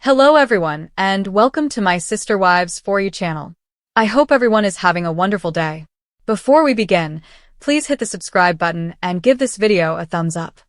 Hello everyone, and welcome to my Sister Wives For You channel. I hope everyone is having a wonderful day. Before we begin, please hit the subscribe button and give this video a thumbs up.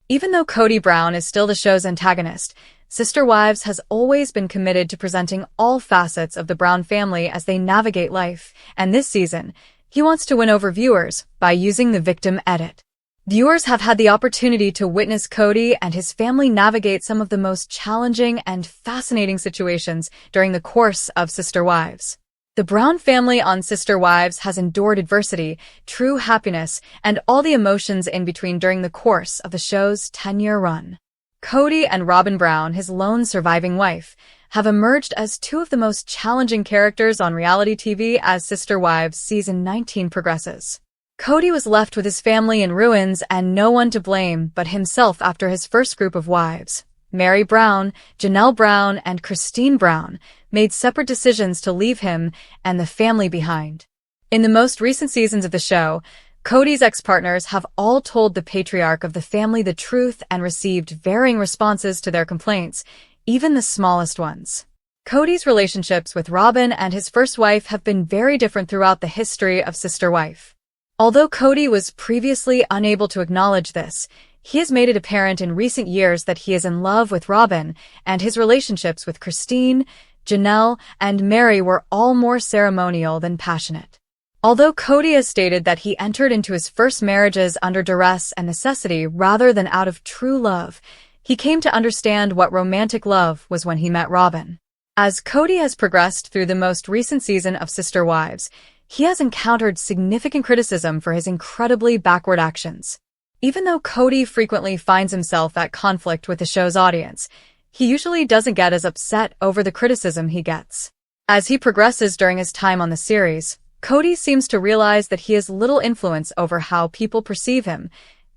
Even though Kody Brown is still the show's antagonist, Sister Wives has always been committed to presenting all facets of the Brown family as they navigate life, and this season, he wants to win over viewers by using the victim edit. Viewers have had the opportunity to witness Kody and his family navigate some of the most challenging and fascinating situations during the course of Sister Wives. The Brown family on Sister Wives has endured adversity, true happiness, and all the emotions in between during the course of the show's 10-year run. Kody&Robyn Brown, his lone surviving wife, have emerged as two of the most challenging characters on reality TV as Sister Wives Season 19 progresses. Kody was left with his family in ruins and no one to blame but himself after his first group of wives, Meri Brown, Janelle Brown, and Christine Brown, made separate decisions to leave him and the family behind. In the most recent seasons of the show, Kody's ex-partners have all told the patriarch of the family the truth and received varying responses to their complaints, even the smallest ones. Kody's relationships with Robyn and his first wife have been very different throughout the history of Sister Wife. Although Kody was previously unable to acknowledge this, he has made it apparent in recent years that he is in love with Robyn, and his relationships with Christine, Janelle, and Meri were all more ceremonial than passionate. Although Kody has stated that he entered into his first marriages under duress and necessity rather than out of true love, he came to understand what romantic love was when he met Robyn. As Kody has progressed through the most recent season of Sister Wives, he has encountered significant criticism for his incredibly backward actions. Even though Kody frequently finds himself at conflict with the show's audience, he usually doesn't get as upset over the criticism he gets. As he progresses during his time on the series, Kody seems to realize that he has little influence over how people perceive him,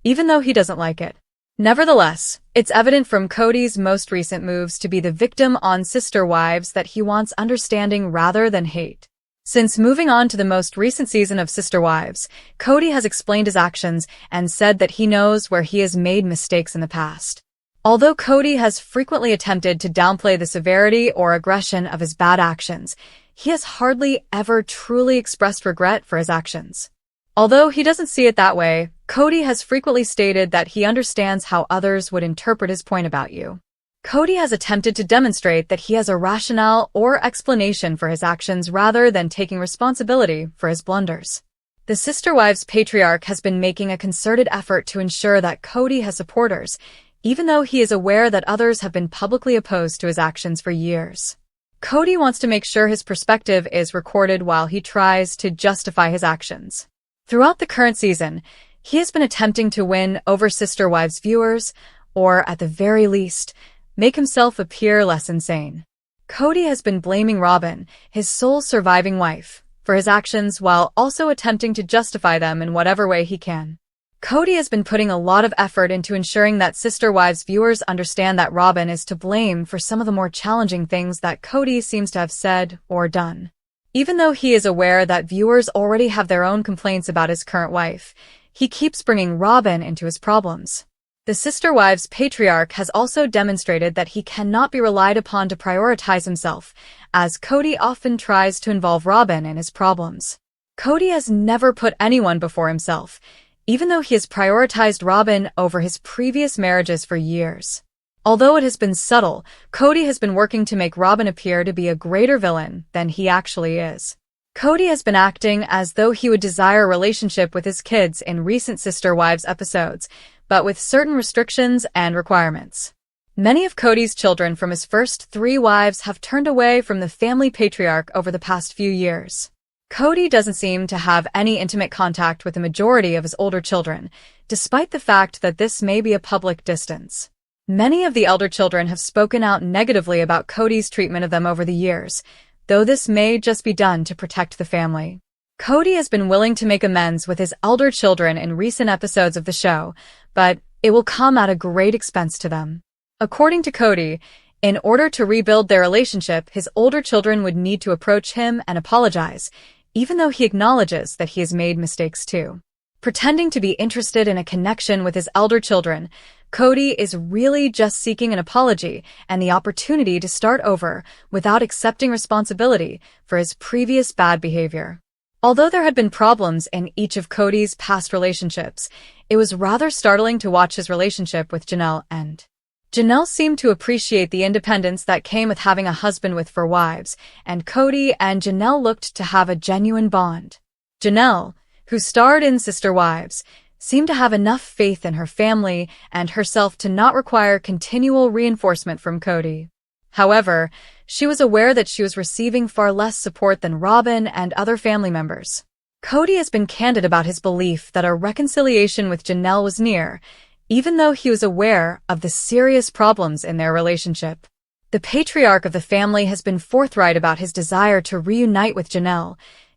even though he doesn't like it. Nevertheless, it's evident from Kody's most recent moves to be the victim on Sister Wives that he wants understanding rather than hate. Since moving on to the most recent season of Sister Wives, Kody has explained his actions and said that he knows where he has made mistakes in the past. Although Kody has frequently attempted to downplay the severity or aggression of his bad actions, he has hardly ever truly expressed regret for his actions. Although he doesn't see it that way, Kody has frequently stated that he understands how others would interpret his point about you. Kody has attempted to demonstrate that he has a rationale or explanation for his actions rather than taking responsibility for his blunders. The Sister Wives patriarch has been making a concerted effort to ensure that Kody has supporters, even though he is aware that others have been publicly opposed to his actions for years. Kody wants to make sure his perspective is recorded while he tries to justify his actions. Throughout the current season, he has been attempting to win over Sister Wives viewers, or at the very least, make himself appear less insane. Kody has been blaming Robyn, his sole surviving wife, for his actions while also attempting to justify them in whatever way he can. Kody has been putting a lot of effort into ensuring that Sister Wives viewers understand that Robyn is to blame for some of the more challenging things that Kody seems to have said or done. Even though he is aware that viewers already have their own complaints about his current wife, he keeps bringing Robyn into his problems. The Sister Wives patriarch has also demonstrated that he cannot be relied upon to prioritize himself, as Kody often tries to involve Robyn in his problems. Kody has never put anyone before himself, even though he has prioritized Robyn over his previous marriages for years. Although it has been subtle, Kody has been working to make Robyn appear to be a greater villain than he actually is. Kody has been acting as though he would desire a relationship with his kids in recent Sister Wives episodes, but with certain restrictions and requirements. Many of Kody's children from his first 3 wives have turned away from the family patriarch over the past few years. Kody doesn't seem to have any intimate contact with the majority of his older children, despite the fact that this may be a public distance. Many of the elder children have spoken out negatively about Kody's treatment of them over the years, though this may just be done to protect the family. Kody has been willing to make amends with his elder children in recent episodes of the show, but it will come at a great expense to them. According to Kody, in order to rebuild their relationship, his older children would need to approach him and apologize, even though he acknowledges that he has made mistakes too. Pretending to be interested in a connection with his elder children, Kody is really just seeking an apology and the opportunity to start over without accepting responsibility for his previous bad behavior. Although there had been problems in each of Kody's past relationships, it was rather startling to watch his relationship with Janelle end. Janelle seemed to appreciate the independence that came with having a husband with 4 wives, and Kody and Janelle looked to have a genuine bond. Janelle, who starred in Sister Wives, seemed to have enough faith in her family and herself to not require continual reinforcement from Kody. However, she was aware that she was receiving far less support than Robyn and other family members. Kody has been candid about his belief that a reconciliation with Janelle was near, even though he was aware of the serious problems in their relationship. The patriarch of the family has been forthright about his desire to reunite with Janelle,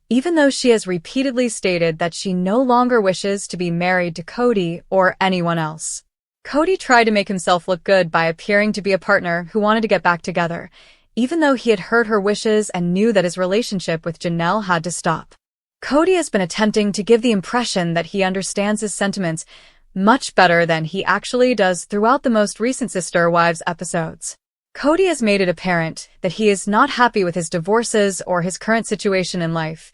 even though she has repeatedly stated that she no longer wishes to be married to Kody or anyone else. Kody tried to make himself look good by appearing to be a partner who wanted to get back together, even though he had heard her wishes and knew that his relationship with Janelle had to stop. Kody has been attempting to give the impression that he understands his sentiments much better than he actually does throughout the most recent Sister Wives episodes. Kody has made it apparent that he is not happy with his divorces or his current situation in life,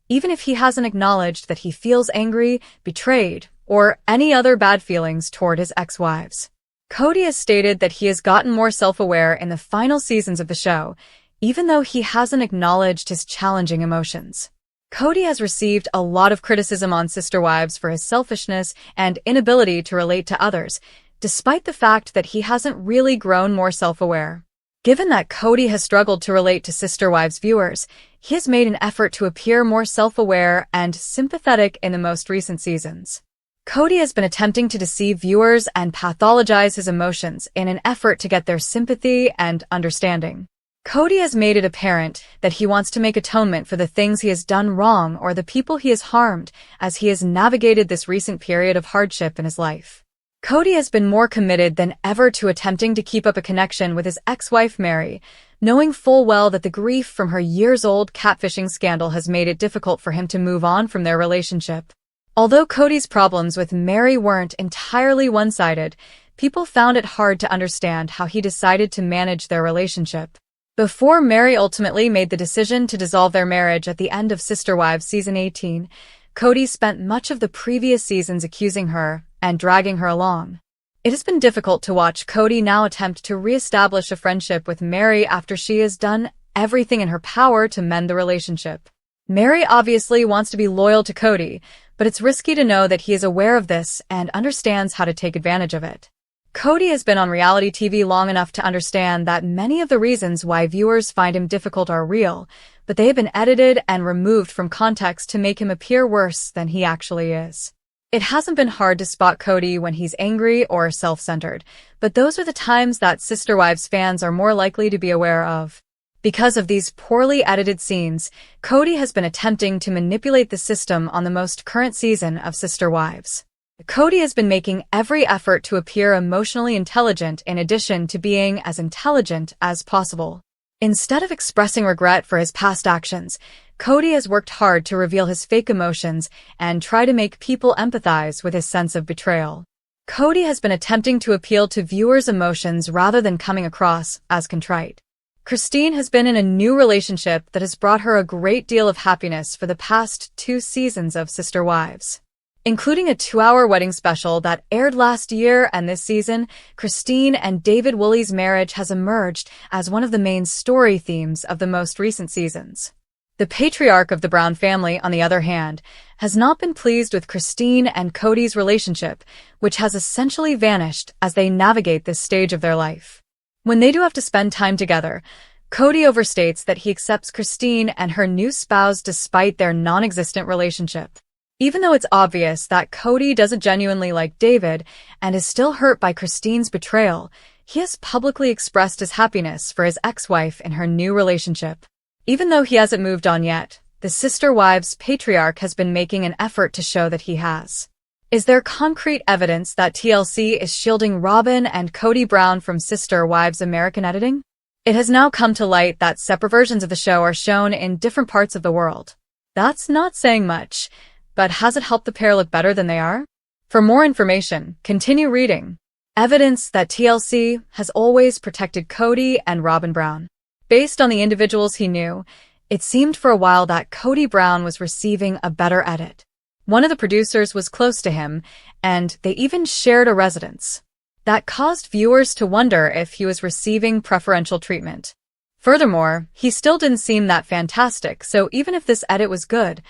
even if he hasn't acknowledged that he feels angry, betrayed, or any other bad feelings toward his ex-wives. Kody has stated that he has gotten more self-aware in the final seasons of the show, even though he hasn't acknowledged his challenging emotions. Kody has received a lot of criticism on Sister Wives for his selfishness and inability to relate to others, despite the fact that he hasn't really grown more self-aware. Given that Kody has struggled to relate to Sister Wives viewers, he has made an effort to appear more self-aware and sympathetic in the most recent seasons. Kody has been attempting to deceive viewers and pathologize his emotions in an effort to get their sympathy and understanding. Kody has made it apparent that he wants to make atonement for the things he has done wrong or the people he has harmed as he has navigated this recent period of hardship in his life. Kody has been more committed than ever to attempting to keep up a connection with his ex-wife Meri, knowing full well that the grief from her years-old catfishing scandal has made it difficult for him to move on from their relationship. Although Kody's problems with Meri weren't entirely one-sided, people found it hard to understand how he decided to manage their relationship. Before Meri ultimately made the decision to dissolve their marriage at the end of Sister Wives Season 18, Kody spent much of the previous seasons accusing her and dragging her along. It has been difficult to watch Kody now attempt to re-establish a friendship with Meri after she has done everything in her power to mend the relationship. Meri obviously wants to be loyal to Kody, but it's risky to know that he is aware of this and understands how to take advantage of it. Kody has been on reality TV long enough to understand that many of the reasons why viewers find him difficult are real, but they have been edited and removed from context to make him appear worse than he actually is. It hasn't been hard to spot Kody when he's angry or self-centered, but those are the times that Sister Wives fans are more likely to be aware of. Because of these poorly edited scenes, Kody has been attempting to manipulate the system on the most current season of Sister Wives. Kody has been making every effort to appear emotionally intelligent in addition to being as intelligent as possible. Instead of expressing regret for his past actions, Kody has worked hard to reveal his fake emotions and try to make people empathize with his sense of betrayal. Kody has been attempting to appeal to viewers' emotions rather than coming across as contrite. Christine has been in a new relationship that has brought her a great deal of happiness for the past 2 seasons of Sister Wives. Including a 2-hour wedding special that aired last year and this season, Christine and David Woolley's marriage has emerged as one of the main story themes of the most recent seasons. The patriarch of the Brown family, on the other hand, has not been pleased with Christine and Kody's relationship, which has essentially vanished as they navigate this stage of their life. When they do have to spend time together, Kody overstates that he accepts Christine and her new spouse despite their non-existent relationship. Even though it's obvious that Kody doesn't genuinely like David and is still hurt by Christine's betrayal, he has publicly expressed his happiness for his ex-wife in her new relationship. Even though he hasn't moved on yet, the Sister Wives patriarch has been making an effort to show that he has. Is there concrete evidence that TLC is shielding Robyn and Kody Brown from Sister Wives American editing? It has now come to light that separate versions of the show are shown in different parts of the world. That's not saying much. But has it helped the pair look better than they are? For more information, continue reading. evidence that TLC has always protected Kody&Robyn Brown. Based on the individuals he knew, it seemed for a while that Kody Brown was receiving a better edit. One of the producers was close to him, and they even shared a residence. That caused viewers to wonder if he was receiving preferential treatment. Furthermore, he still didn't seem that fantastic, so even if this edit was good,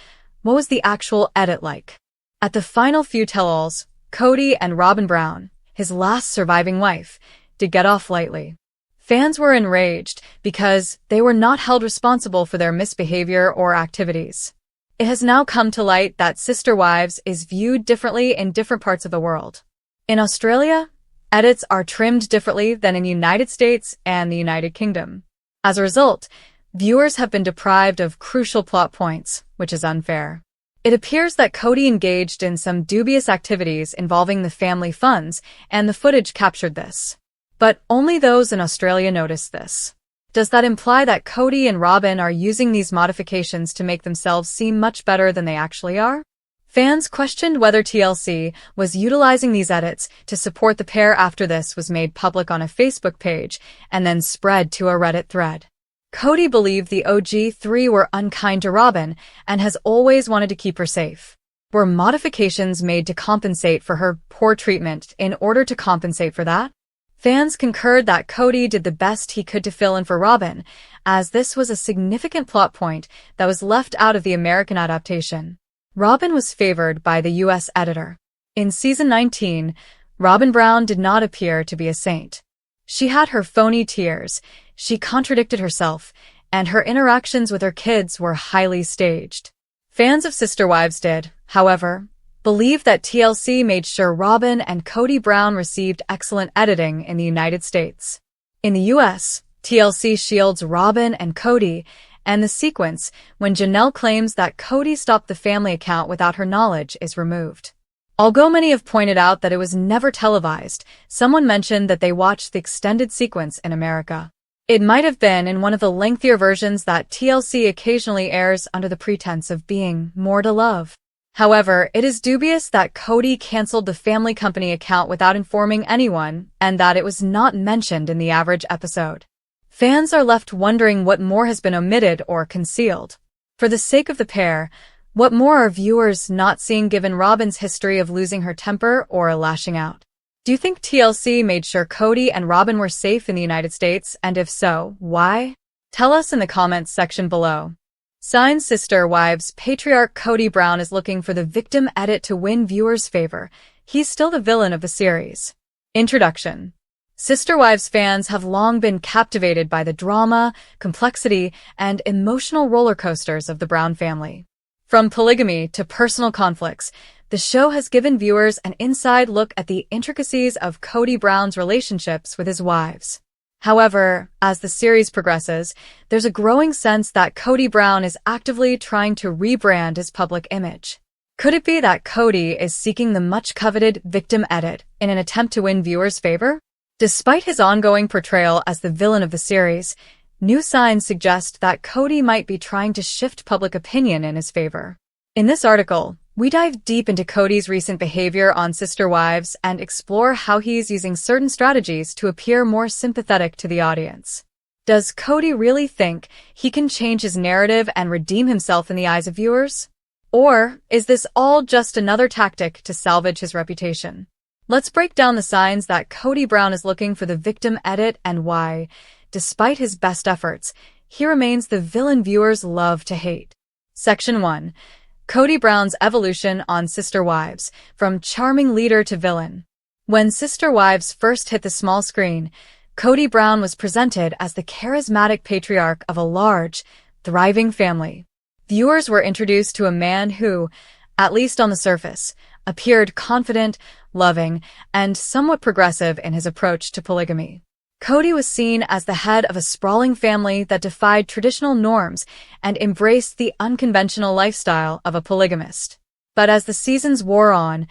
what was the actual edit like? At the final few tell-alls, Kody&Robyn Brown, his last surviving wife, did get off lightly. Fans were enraged because they were not held responsible for their misbehavior or activities. It has now come to light that Sister Wives is viewed differently in different parts of the world. In Australia, edits are trimmed differently than in the United States and the United Kingdom. As a result, viewers have been deprived of crucial plot points, which is unfair. It appears that Kody engaged in some dubious activities involving the family funds, and the footage captured this. But only those in Australia noticed this. Does that imply that Kody&Robyn are using these modifications to make themselves seem much better than they actually are? Fans questioned whether TLC was utilizing these edits to support the pair after this was made public on a Facebook page and then spread to a Reddit thread. Kody believed the OG3 were unkind to Robyn and has always wanted to keep her safe. Were modifications made to compensate for her poor treatment in order to compensate for that? Fans concurred that Kody did the best he could to fill in for Robyn, as this was a significant plot point that was left out of the American adaptation. Robyn was favored by the US editor. In season 19, Robyn Brown did not appear to be a saint. She had her phony tears, she contradicted herself, and her interactions with her kids were highly staged. Fans of Sister Wives did, however, believe that TLC made sure Robyn and Kody Brown received excellent editing in the United States. In the US, TLC shields Robyn and Kody, and the sequence when Janelle claims that Kody stopped the family account without her knowledge is removed. Although many have pointed out that it was never televised, someone mentioned that they watched the extended sequence in America. It might have been in one of the lengthier versions that TLC occasionally airs under the pretense of being more to love. However, it is dubious that Kody canceled the family company account without informing anyone and that it was not mentioned in the average episode. Fans are left wondering what more has been omitted or concealed. For the sake of the pair, what more are viewers not seeing given Robyn's history of losing her temper or lashing out? Do you think TLC made sure Kody&Robyn were safe in the United States, and if so, why? Tell us in the comments section below. Signs Sister Wives patriarch Kody Brown is looking for the victim edit to win viewers' favor. He's still the villain of the series. Introduction. Sister Wives fans have long been captivated by the drama, complexity, and emotional roller coasters of the Brown family. From polygamy to personal conflicts, the show has given viewers an inside look at the intricacies of Kody Brown's relationships with his wives. However, as the series progresses, there's a growing sense that Kody Brown is actively trying to rebrand his public image. Could it be that Kody is seeking the much-coveted victim edit in an attempt to win viewers' favor? Despite his ongoing portrayal as the villain of the series, new signs suggest that Kody might be trying to shift public opinion in his favor. In this article, we dive deep into Kody's recent behavior on Sister Wives and explore how he's using certain strategies to appear more sympathetic to the audience. Does Kody really think he can change his narrative and redeem himself in the eyes of viewers? Or is this all just another tactic to salvage his reputation? Let's break down the signs that Kody Brown is looking for the victim edit and why, despite his best efforts, he remains the villain viewers love to hate. Section 1. Kody Brown's evolution on Sister Wives, from charming leader to villain. When Sister Wives first hit the small screen, Kody Brown was presented as the charismatic patriarch of a large, thriving family. Viewers were introduced to a man who, at least on the surface, appeared confident, loving, and somewhat progressive in his approach to polygamy. Kody was seen as the head of a sprawling family that defied traditional norms and embraced the unconventional lifestyle of a polygamist. But as the seasons wore on,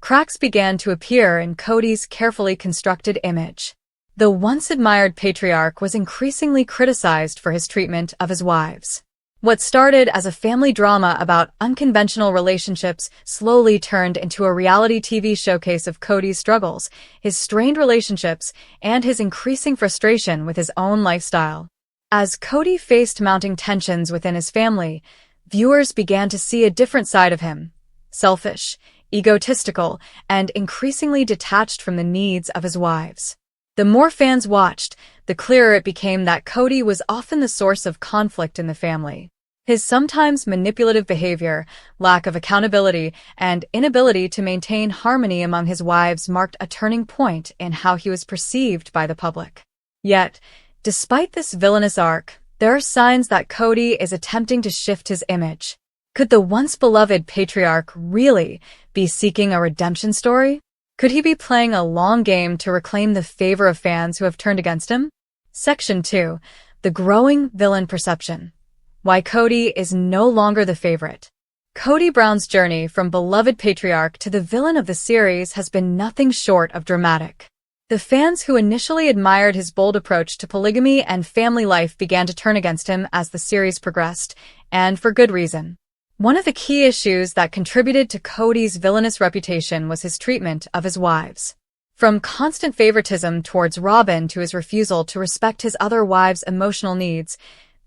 cracks began to appear in Kody's carefully constructed image. The once-admired patriarch was increasingly criticized for his treatment of his wives. What started as a family drama about unconventional relationships slowly turned into a reality TV showcase of Kody's struggles, his strained relationships, and his increasing frustration with his own lifestyle. As Kody faced mounting tensions within his family, viewers began to see a different side of him: selfish, egotistical, and increasingly detached from the needs of his wives. The more fans watched, the clearer it became that Kody was often the source of conflict in the family. His sometimes manipulative behavior, lack of accountability, and inability to maintain harmony among his wives marked a turning point in how he was perceived by the public. Yet, despite this villainous arc, there are signs that Kody is attempting to shift his image. Could the once-beloved patriarch really be seeking a redemption story? Could he be playing a long game to reclaim the favor of fans who have turned against him? Section 2. The growing villain perception. Why Kody is no longer the favorite. Kody Brown's journey from beloved patriarch to the villain of the series has been nothing short of dramatic. The fans who initially admired his bold approach to polygamy and family life began to turn against him as the series progressed, and for good reason. One of the key issues that contributed to Kody's villainous reputation was his treatment of his wives. From constant favoritism towards Robyn to his refusal to respect his other wives' emotional needs,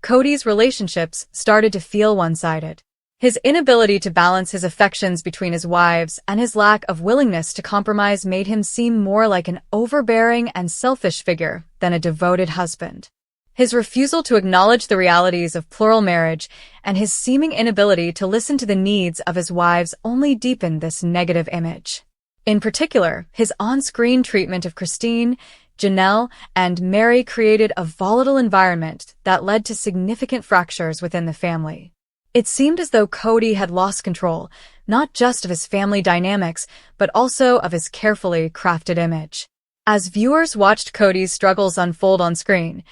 Kody's relationships started to feel one-sided. His inability to balance his affections between his wives and his lack of willingness to compromise made him seem more like an overbearing and selfish figure than a devoted husband. His refusal to acknowledge the realities of plural marriage and his seeming inability to listen to the needs of his wives only deepened this negative image. In particular, his on-screen treatment of Christine, Janelle, and Meri created a volatile environment that led to significant fractures within the family. It seemed as though Kody had lost control, not just of his family dynamics, but also of his carefully crafted image. As viewers watched Kody's struggles unfold on screen,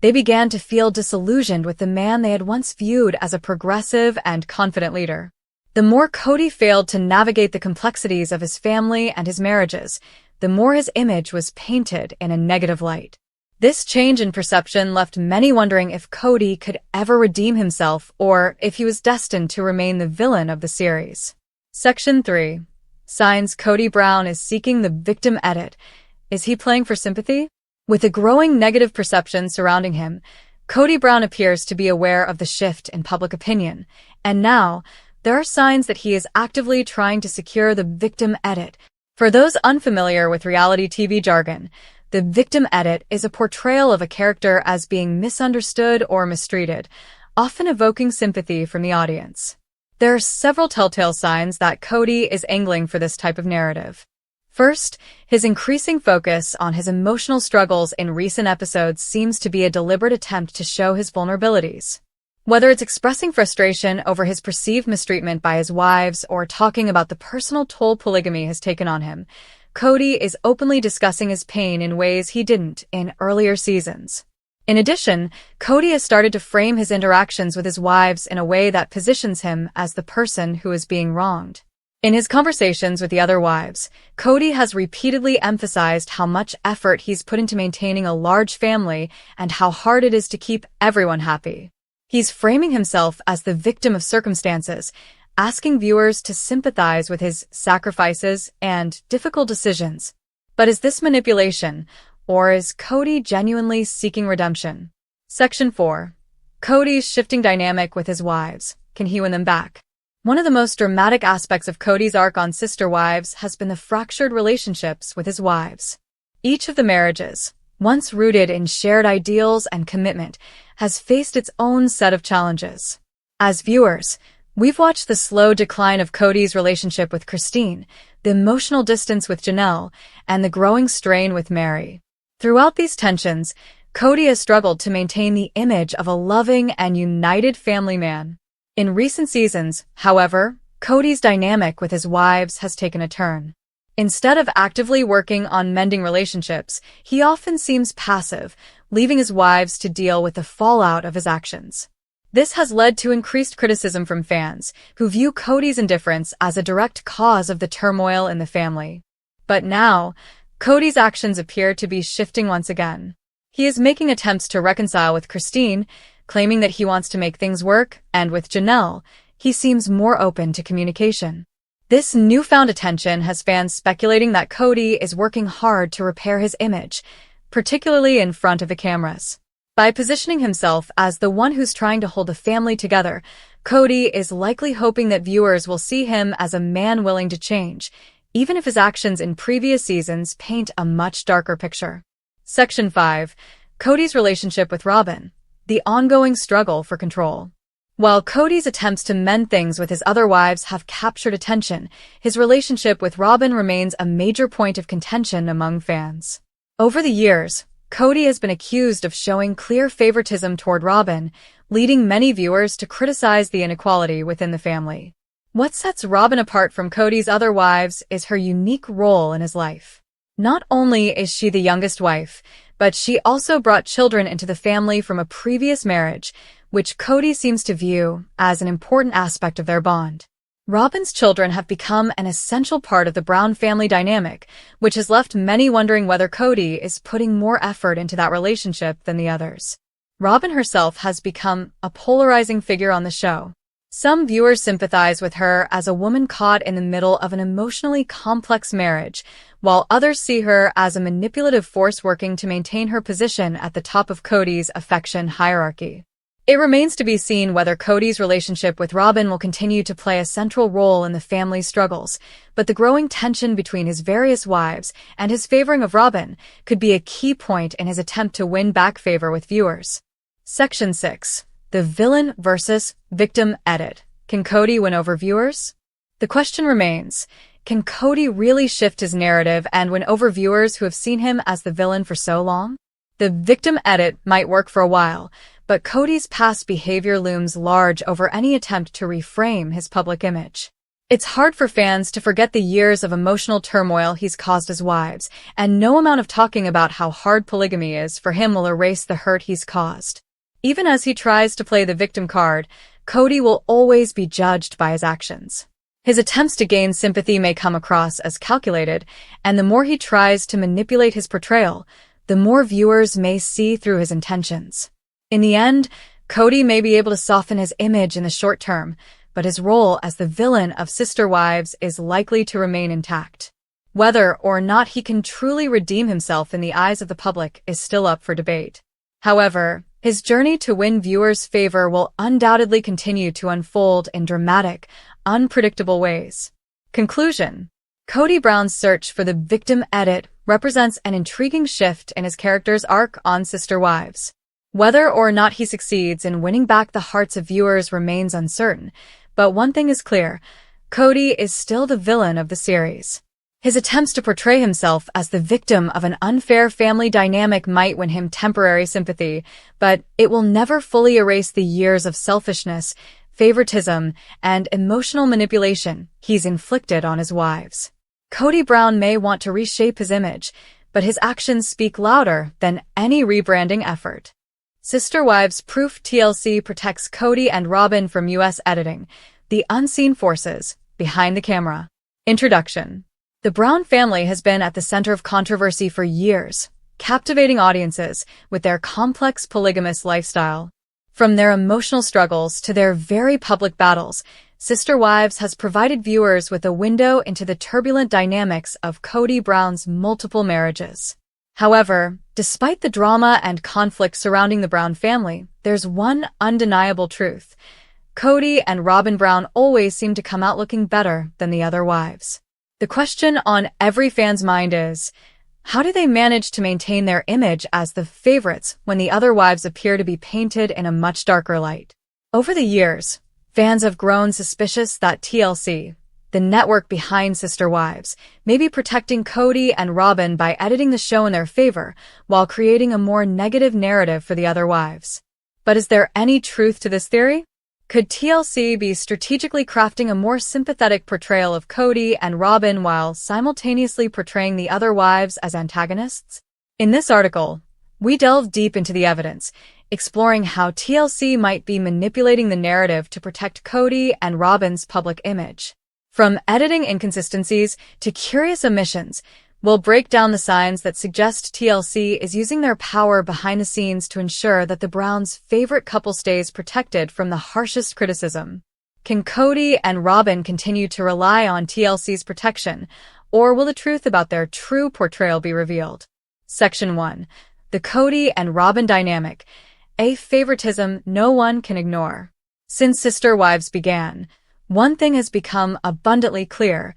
they began to feel disillusioned with the man they had once viewed as a progressive and confident leader. The more Kody failed to navigate the complexities of his family and his marriages, the more his image was painted in a negative light. This change in perception left many wondering if Kody could ever redeem himself or if he was destined to remain the villain of the series. Section 3. Signs Kody Brown is seeking the victim edit. Is he playing for sympathy? With a growing negative perception surrounding him, Kody Brown appears to be aware of the shift in public opinion, and now, there are signs that he is actively trying to secure the victim edit. For those unfamiliar with reality TV jargon, the victim edit is a portrayal of a character as being misunderstood or mistreated, often evoking sympathy from the audience. There are several telltale signs that Kody is angling for this type of narrative. First, his increasing focus on his emotional struggles in recent episodes seems to be a deliberate attempt to show his vulnerabilities. Whether it's expressing frustration over his perceived mistreatment by his wives or talking about the personal toll polygamy has taken on him, Kody is openly discussing his pain in ways he didn't in earlier seasons. In addition, Kody has started to frame his interactions with his wives in a way that positions him as the person who is being wronged. In his conversations with the other wives, Kody has repeatedly emphasized how much effort he's put into maintaining a large family and how hard it is to keep everyone happy. He's framing himself as the victim of circumstances, asking viewers to sympathize with his sacrifices and difficult decisions. But is this manipulation, or is Kody genuinely seeking redemption? Section 4. Kody's shifting dynamic with his wives. Can he win them back? One of the most dramatic aspects of Kody's arc on Sister Wives has been the fractured relationships with his wives. Each of the marriages, once rooted in shared ideals and commitment, has faced its own set of challenges. As viewers, we've watched the slow decline of Kody's relationship with Christine, the emotional distance with Janelle, and the growing strain with Meri. Throughout these tensions, Kody has struggled to maintain the image of a loving and united family man. In recent seasons, however, Kody's dynamic with his wives has taken a turn. Instead of actively working on mending relationships, he often seems passive, leaving his wives to deal with the fallout of his actions. This has led to increased criticism from fans, who view Kody's indifference as a direct cause of the turmoil in the family. But now, Kody's actions appear to be shifting once again. He is making attempts to reconcile with Christine, claiming that he wants to make things work, and with Janelle, he seems more open to communication. This newfound attention has fans speculating that Kody is working hard to repair his image, particularly in front of the cameras. By positioning himself as the one who's trying to hold the family together, Kody is likely hoping that viewers will see him as a man willing to change, even if his actions in previous seasons paint a much darker picture. Section 5. Kody's relationship with Robyn. The ongoing struggle for control. While Kody's attempts to mend things with his other wives have captured attention, his relationship with Robyn remains a major point of contention among fans. Over the years, Kody has been accused of showing clear favoritism toward Robyn, leading many viewers to criticize the inequality within the family. What sets Robyn apart from Kody's other wives is her unique role in his life. Not only is she the youngest wife, but she also brought children into the family from a previous marriage, which Kody seems to view as an important aspect of their bond. Robyn's children have become an essential part of the Brown family dynamic, which has left many wondering whether Kody is putting more effort into that relationship than the others. Robyn herself has become a polarizing figure on the show. Some viewers sympathize with her as a woman caught in the middle of an emotionally complex marriage, while others see her as a manipulative force working to maintain her position at the top of Kody's affection hierarchy. It remains to be seen whether Kody's relationship with Robyn will continue to play a central role in the family's struggles, but the growing tension between his various wives and his favoring of Robyn could be a key point in his attempt to win back favor with viewers. Section 6. The villain versus victim edit. Can Kody win over viewers? The question remains, can Kody really shift his narrative and win over viewers who have seen him as the villain for so long? The victim edit might work for a while, but Kody's past behavior looms large over any attempt to reframe his public image. It's hard for fans to forget the years of emotional turmoil he's caused his wives, and no amount of talking about how hard polygamy is for him will erase the hurt he's caused. Even as he tries to play the victim card, Kody will always be judged by his actions. His attempts to gain sympathy may come across as calculated, and the more he tries to manipulate his portrayal, the more viewers may see through his intentions. In the end, Kody may be able to soften his image in the short term, but his role as the villain of Sister Wives is likely to remain intact. Whether or not he can truly redeem himself in the eyes of the public is still up for debate. However, his journey to win viewers' favor will undoubtedly continue to unfold in dramatic, unpredictable ways. Conclusion. Kody Brown's search for the victim edit represents an intriguing shift in his character's arc on Sister Wives. Whether or not he succeeds in winning back the hearts of viewers remains uncertain, but one thing is clear, Kody is still the villain of the series. His attempts to portray himself as the victim of an unfair family dynamic might win him temporary sympathy, but it will never fully erase the years of selfishness, favoritism, and emotional manipulation he's inflicted on his wives. Kody Brown may want to reshape his image, but his actions speak louder than any rebranding effort. Sister Wives Proof TLC protects Kody&Robyn from U.S. editing, the unseen forces behind the camera. Introduction. The Brown family has been at the center of controversy for years, captivating audiences with their complex polygamous lifestyle. From their emotional struggles to their very public battles, Sister Wives has provided viewers with a window into the turbulent dynamics of Kody Brown's multiple marriages. However, despite the drama and conflict surrounding the Brown family, there's one undeniable truth. Kody&Robyn Brown always seem to come out looking better than the other wives. The question on every fan's mind is, how do they manage to maintain their image as the favorites when the other wives appear to be painted in a much darker light? Over the years, fans have grown suspicious that TLC, the network behind Sister Wives, may be protecting Kody&Robyn by editing the show in their favor while creating a more negative narrative for the other wives. But is there any truth to this theory? Could TLC be strategically crafting a more sympathetic portrayal of Kody&Robyn while simultaneously portraying the other wives as antagonists? In this article, we delve deep into the evidence, exploring how TLC might be manipulating the narrative to protect Kody&Robyn's public image. From editing inconsistencies to curious omissions, We'll break down the signs that suggest TLC is using their power behind the scenes to ensure that the Browns' favorite couple stays protected from the harshest criticism. Can Kody&Robyn continue to rely on TLC's protection, or will the truth about their true portrayal be revealed? Section 1. The Kody&Robyn dynamic, a favoritism no one can ignore. Since Sister Wives began, one thing has become abundantly clear.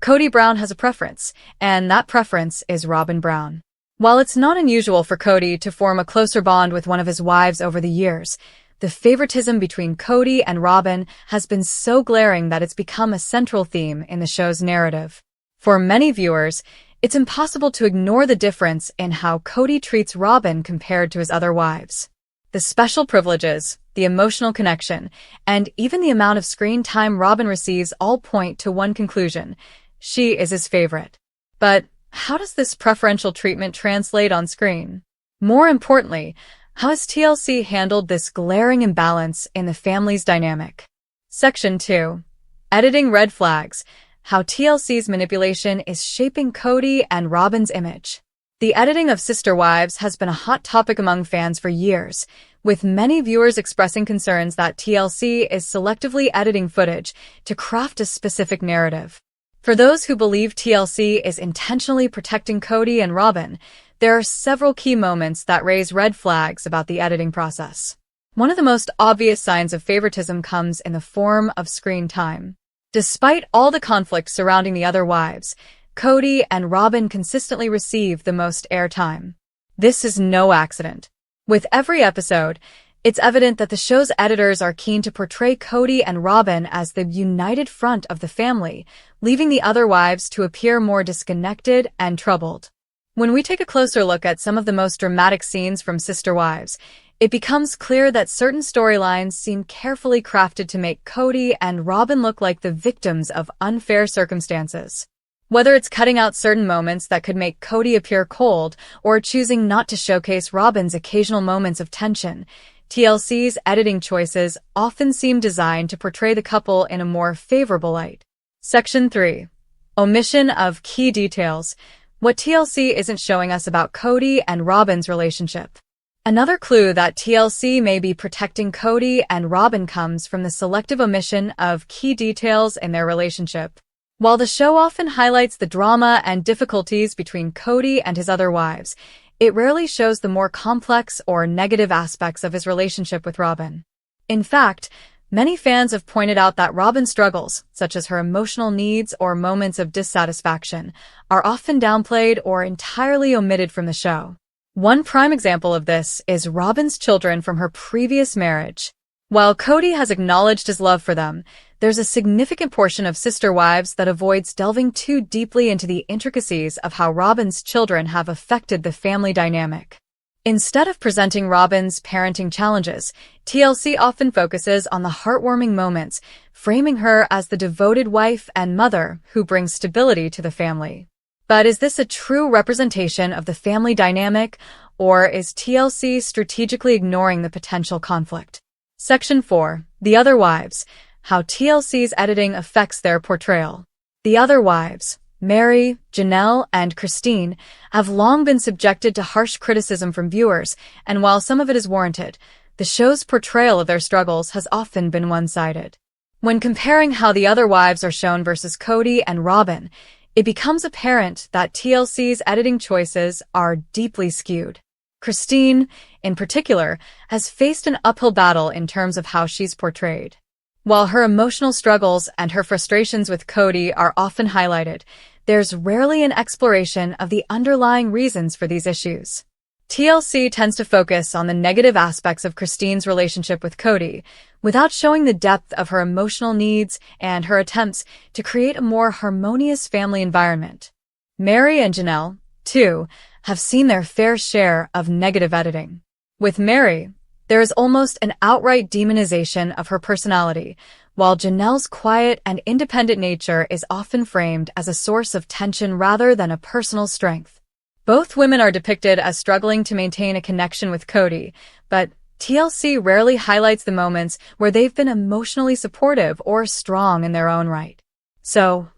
Kody Brown has a preference, and that preference is Robyn Brown. While it's not unusual for Kody to form a closer bond with one of his wives over the years, the favoritism between Kody&Robyn has been so glaring that it's become a central theme in the show's narrative. For many viewers, it's impossible to ignore the difference in how Kody treats Robyn compared to his other wives. The special privileges, the emotional connection, and even the amount of screen time Robyn receives all point to one conclusion: she is his favorite. But how does this preferential treatment translate on screen? More importantly, how has TLC handled this glaring imbalance in the family's dynamic? Section 2. Editing red flags. How TLC's manipulation is shaping Kody&Robyn's image. The editing of Sister Wives has been a hot topic among fans for years, with many viewers expressing concerns that TLC is selectively editing footage to craft a specific narrative. For those who believe TLC is intentionally protecting Kody&Robyn, there are several key moments that raise red flags about the editing process. One of the most obvious signs of favoritism comes in the form of screen time. Despite all the conflict surrounding the other wives, Kody&Robyn consistently receive the most airtime. This is no accident. With every episode, it's evident that the show's editors are keen to portray Kody&Robyn as the united front of the family, leaving the other wives to appear more disconnected and troubled. When we take a closer look at some of the most dramatic scenes from Sister Wives, it becomes clear that certain storylines seem carefully crafted to make Kody&Robyn look like the victims of unfair circumstances. Whether it's cutting out certain moments that could make Kody appear cold or choosing not to showcase Robyn's occasional moments of tension, TLC's editing choices often seem designed to portray the couple in a more favorable light. Section 3. Omission of key details. What TLC isn't showing us about Kody&Robyn's relationship. Another clue that TLC may be protecting Kody&Robyn comes from the selective omission of key details in their relationship. While the show often highlights the drama and difficulties between Kody and his other wives, it rarely shows the more complex or negative aspects of his relationship with Robyn. In fact, many fans have pointed out that Robyn's struggles, such as her emotional needs or moments of dissatisfaction, are often downplayed or entirely omitted from the show. One prime example of this is Robyn's children from her previous marriage. While Kody has acknowledged his love for them, there's a significant portion of Sister Wives that avoids delving too deeply into the intricacies of how Robyn's children have affected the family dynamic. Instead of presenting Robyn's parenting challenges, TLC often focuses on the heartwarming moments, framing her as the devoted wife and mother who brings stability to the family. But is this a true representation of the family dynamic, or is TLC strategically ignoring the potential conflict? Section 4. The Other Wives. How TLC's editing affects their portrayal. The other wives, Meri, Janelle, and Christine, have long been subjected to harsh criticism from viewers, and while some of it is warranted, the show's portrayal of their struggles has often been one-sided. When comparing how the other wives are shown versus Kody&Robyn, it becomes apparent that TLC's editing choices are deeply skewed. Christine, in particular, has faced an uphill battle in terms of how she's portrayed. While her emotional struggles and her frustrations with Kody are often highlighted, there's rarely an exploration of the underlying reasons for these issues. TLC tends to focus on the negative aspects of Christine's relationship with Kody, without showing the depth of her emotional needs and her attempts to create a more harmonious family environment. Meri and Janelle, too, have seen their fair share of negative editing. With Meri, there is almost an outright demonization of her personality, while Janelle's quiet and independent nature is often framed as a source of tension rather than a personal strength. Both women are depicted as struggling to maintain a connection with Kody, but TLC rarely highlights the moments where they've been emotionally supportive or strong in their own right. So,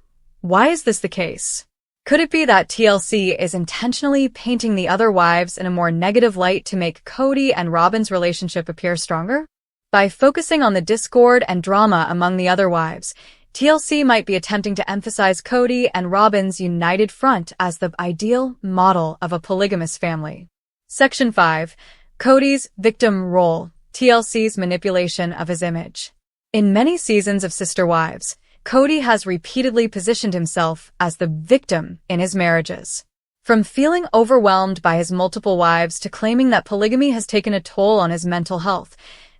why is this the case? Could it be that TLC is intentionally painting the other wives in a more negative light to make Kody and Robyn's relationship appear stronger? By focusing on the discord and drama among the other wives, TLC might be attempting to emphasize Kody and Robyn's united front as the ideal model of a polygamous family. Section 5. Kody's victim role, TLC's manipulation of his image. In many seasons of Sister Wives, Kody has repeatedly positioned himself as the victim in his marriages. From feeling overwhelmed by his multiple wives to claiming that polygamy has taken a toll on his mental health,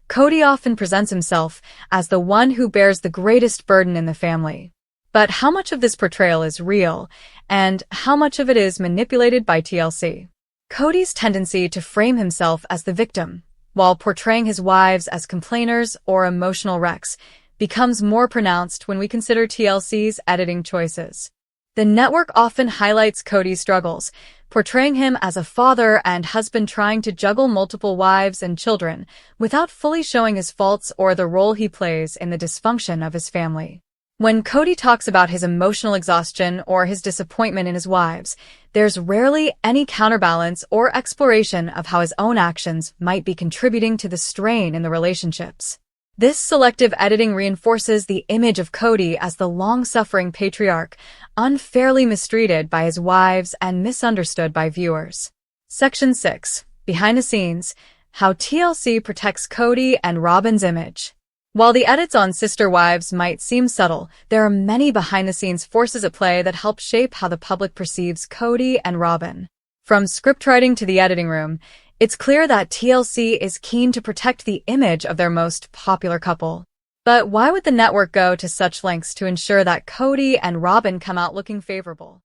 Kody often presents himself as the one who bears the greatest burden in the family. But how much of this portrayal is real, and how much of it is manipulated by TLC? Kody's tendency to frame himself as the victim, while portraying his wives as complainers or emotional wrecks, becomes more pronounced when we consider TLC's editing choices. The network often highlights Kody's struggles, portraying him as a father and husband trying to juggle multiple wives and children, without fully showing his faults or the role he plays in the dysfunction of his family. When Kody talks about his emotional exhaustion or his disappointment in his wives, there's rarely any counterbalance or exploration of how his own actions might be contributing to the strain in the relationships. This selective editing reinforces the image of Kody as the long-suffering patriarch, unfairly mistreated by his wives and misunderstood by viewers. Section 6. Behind the scenes, how TLC protects Kody and Robyn's image. While the edits on Sister Wives might seem subtle, there are many behind-the-scenes forces at play that help shape how the public perceives Kody and Robyn. From scriptwriting to the editing room, it's clear that TLC is keen to protect the image of their most popular couple. But why would the network go to such lengths to ensure that Kody and Robyn come out looking favorable?